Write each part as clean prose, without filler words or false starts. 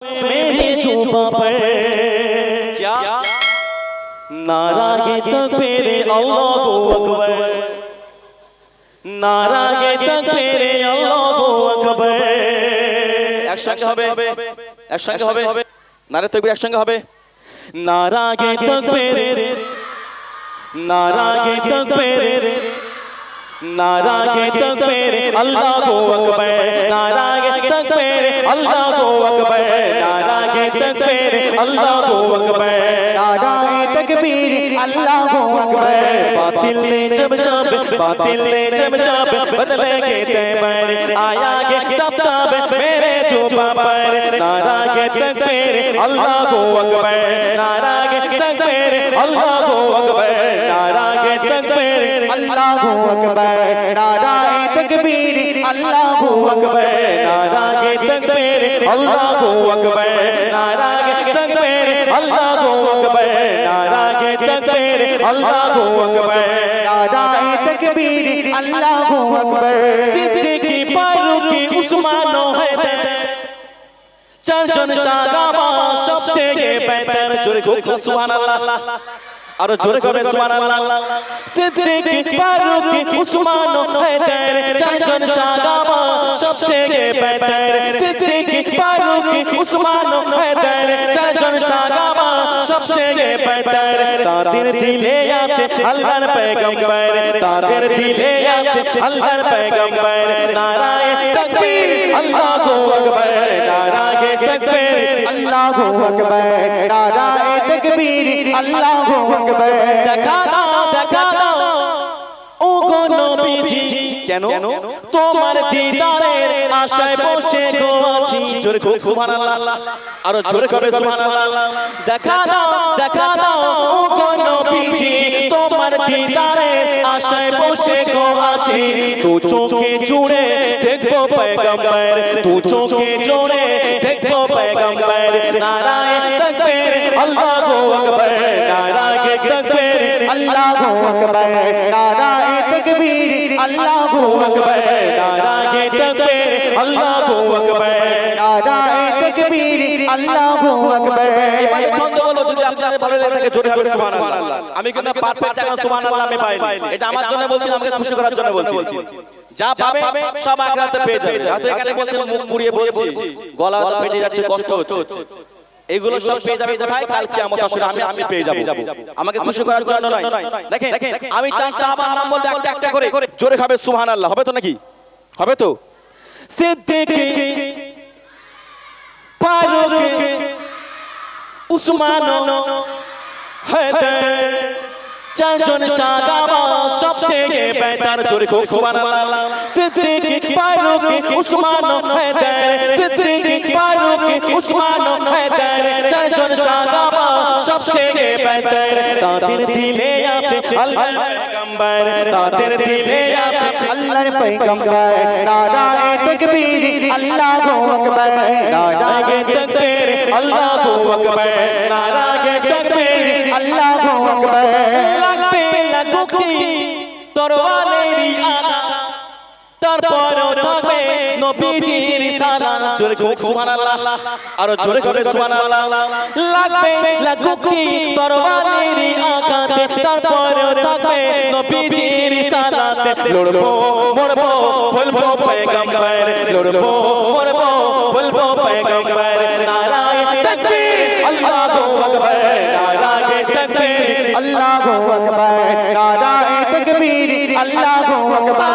मेरी जुबां पर क्या नारागे तकबीर अल्लाहु अकबर, नारागे तकबीर अल्लाहु अकबर। একসঙ্গে হবে, একসঙ্গে হবে, নারে তাকবীর একসঙ্গে হবে। নারাগে তকবীর, নারাগে তকবীর, नारागे तकबीर अल्लाहु अकबर, नारागे तकबीर अल्लाहु अकबर, नारागे तकबीर अल्लाहु अकबर, नाराए तकबीर अल्लाहु अकबर। बातिल ने जब बदलेंगे तेवर, आया के तब मेरे जुबां पर। नारागे तकबीर अल्लाहु अकबर, नारागे तकबीर अल्लाहु अकबर, नारागे तकबीर अल्लाहु अकबर, नाराए तकबीर अल्लाहु अकबर, नारागे तकबीर अल्लाहु अकबर, नारागे तकबीर अल्लाहु अकबर, नारागे तकबीर अल्लाहु अकबर, नाराए तकबीर अल्लाहु अकबर। सिद्दीकी फारूकी उस्मान ও हैदर চারজন সাহাবা সবচেয়ে বেহতর। জোরে হোক সুবহানাল্লাহ, আরো জোরে হবে সুবহানাল্লাহ। সিদ্দিক ফারুক উসমান ও হায়দার চারজন সাহাবা সবচেয়ে বেহতর। সিদ্দিক ফারুক উসমান ও হায়দার চারজন সাহাবা সবচেয়ে বেহতর। তাদের দিলে আছে আল্লাহর পয়গম্বর, তাদের দিলে আছে আল্লাহর পয়গম্বর। নারায়ে তাকবীর আল্লাহু আকবার, নারায়ে তাকবীর अल्लाहु अकबर, नाराए तकबीर अल्लाहु अकबर। দেখা দাও ও গো নবীজি, কেন তোমার দিদারের আশায় বসে গো আছি। জোরে হোক সুবহানাল্লাহ, আরো জোরে হবে সুবহানাল্লাহ। দেখা দাও ও গো নবীজি, তোমার দিদারের আশায় বসে গো আছি। তু চোখে জুড়ে দেখবো পয়গম্বর, তু চোখে জুড়ে দেখবো পয়গম্বর। নারায়ে তাকবীর আল্লাহু আকবার, নারায়ে তাকবীর अल्लाहु अकबर, नाराए तकबीर अल्लाहु अकबर, नाराये तकबीर अल्लाहु अकबर, नाराए तकबीर अल्लाहु अकबर। এবারে ছন্দ বলো, যদি আপনাদের ভালো লাগে থাকে জোরে হবে সুবহানাল্লাহ। আমি কিন্তু পারফেক্ট এখন সুবহানাল্লাহ আমি পাইনি, এটা আমার জন্য বলছি, আমাকে খুশি করার জন্য বলছি। যা পাবে সব আখরাতে পেয়ে যাবে। হয়তো এখানে বলছেন মুখ পুড়িয়ে বলছি, গলা ফেটে যাচ্ছে, কষ্ট হচ্ছে, এগুলো সব পেয়ে যাবে কোথায়? কাল কিয়ামত আসলে আমি পেয়ে যাব, আমাকে খুশি করার জন্য নয়। দেখেন আমি চার সাহাবার নাম বলতে একটা একটা করে জোরে হবে সুবহানাল্লাহ। হবে তো নাকি? হবে তো? সিদ্দিক ফারুক উসমান হায়দার চারজন সাহাবা সবচেয়ে বেহতর। জোরে হোক সুবহানাল্লাহ। সিদ্দিক ফারুক উসমান হায়দার, সিদ্দিক ফারুক উসমান হায়দার চারজন সাহাবা সবচেয়ে বেহতর। তাদের দিলে আছে আল্লাহর পয়গম্বর, তাদের দিলে আছে अल्लाहर पैगंबर, नाराए तकबीर अल्लाहु अकबर, नाराये तकबीर अल्लाहु अकबर, नाराये तकबीर अल्लाहु अकबर। লাগবে লাগুকি তরবারেরই আঘাত, তারপরও থাকবে নবীজির সালাত। জোরে হোক সুবহানাল্লাহ, আরো জোরে হবে সুবহানাল্লাহ। লাগবে লাগুকি তরবারেরই আঘাত, তারপরও থাকবে নবীজির সালাত। লড়বো মরবো বলবো পয়গম্বর, লড়বো মরবো বলবো পয়গম্বর। নারায়ে তাকবীর আল্লাহু আকবার, নারায়ে তাকবীর अल्लाहु अकबर, नाराए तकबीर अल्लाहु अकबर।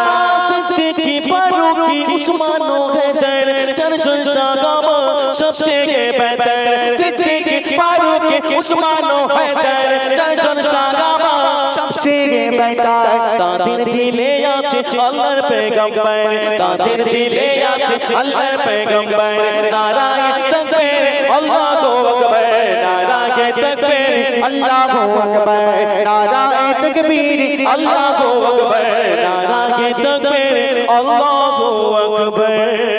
सिद्दीकी फारूकी उस्मान ও হায়দার চারজন সাহাবা সবচেয়ে বেহতর। সিদ্দীকি ফারুকি উসমান ও হায়দার চারজন সাহাবা সবচেয়ে বেহতর। তাদের দিলে আছে আল্লাহর পয়গম্বর, তাদের দিলে আছে আল্লাহর পয়গম্বর। নারায়ে তাকবীর আল্লাহু আকবার, নারায়ে তাকবীর अल्लाहु अकबर, नाराए तकबीर अल्लाहु अकबर, नाराये तकबीर अल्लाहु अकबर।